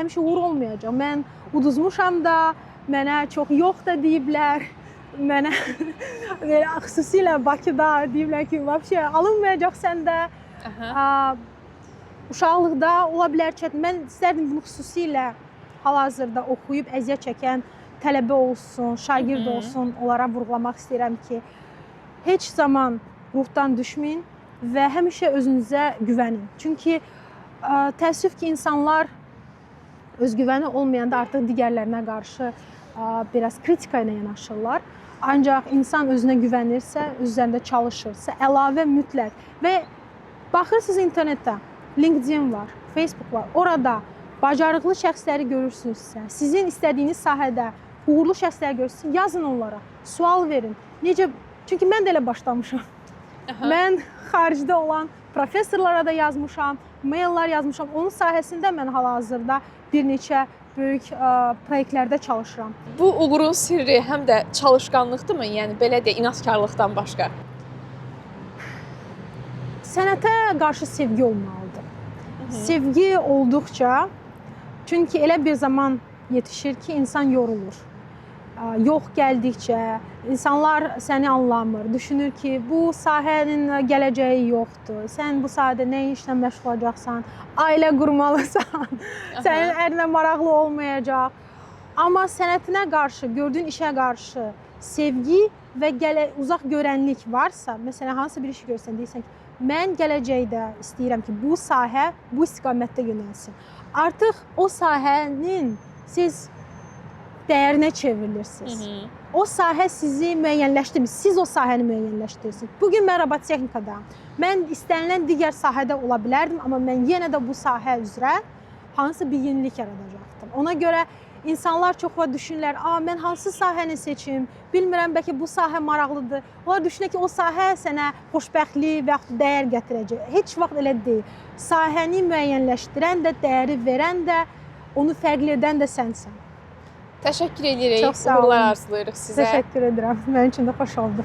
həmişə uğur olmayacaq. Mən uduzmuşam da, mənə çox yox da deyiblər. Mənə xüsusilə Bakıda deyiblər ki, vəbşə alınmayacaq səndə. Uşaqlıqda ola bilər ki, mən istərdim bunu xüsusilə hal-hazırda oxuyub əziyyət çəkən tələbə olsun, şagird olsun, onlara vurğulamaq istəyirəm ki, heç zaman ruhdan düşməyin və həmişə özünüzə güvənin. Çünki təəssüf ki, insanlar özgüvəni olmayanda artıq digərlərinə qarşı biraz kritika ilə yanaşırlar. Ancaq insan özünə güvənirsə, öz üzərində çalışırsa, əlavə mütləq və baxırsınız internetdə, LinkedIn var, Facebook var, orada bacarıqlı şəxsləri görürsünüzsə, sizin istədiyiniz sahədə uğurlu şəxsləri görürsünüz, yazın onlara, sual verin. Necə? Çünki mən də elə başlamışam. Mən xaricdə olan professorlara da yazmışam, maillər yazmışam. Onun sahəsində mən hal-hazırda bir neçə böyük proyektlərdə çalışıram. Bu uğurun sirri həm də çalışqanlıqdırmı? Yəni belə də inatkarlıqdan başqa? Sənətə qarşı sevgi olmalıdır. Sevgi olduqca, çünki elə bir zaman yetişir ki, insan yorulur. Yox gəldikcə, insanlar səni anlamır, düşünür ki, bu sahənin gələcəyi yoxdur, sən bu sahədə nə işlə məşğul olacaqsan, ailə qurmalısan, sənin ərinə maraqlı olmayacaq. Amma sənətinə qarşı, gördüyün işə qarşı sevgi və uzaq görənlik varsa, məsələn, hansısa bir işi görsən, deyirsən ki, mən gələcəkdə istəyirəm ki, bu sahə bu istiqamətdə yönəlsin. Artıq o sahənin siz dəyərinə çevrilirsiniz. O sahə sizi müəyyənləşdirmir, siz o sahəni müəyyənləşdirirsiniz. Bugün mən robotexnikadayam. Mən istənilən digər sahədə ola bilərdim, amma mən yenə də bu sahə üzrə hansısa bir yenilik yaradacaqdım. Ona görə insanlar çox vaxt düşünürlər, mən hansı sahəni seçim, bilmirəm, bəlkə bu sahə maraqlıdır. Onlar düşünür ki, o sahə sənə xoşbəxtlik və yaxud dəyər gətirəcək. Heç vaxt elə deyil. Sahəni müəyyənləşdirən də, dəyəri verən də, onu fərqli edən də sənsən. Təşəkkür edirik. Çox sağ olun. Uğurlar arzulayırıq sizə. Təşəkkür edirəm. Mənim üçün də xoş oldu.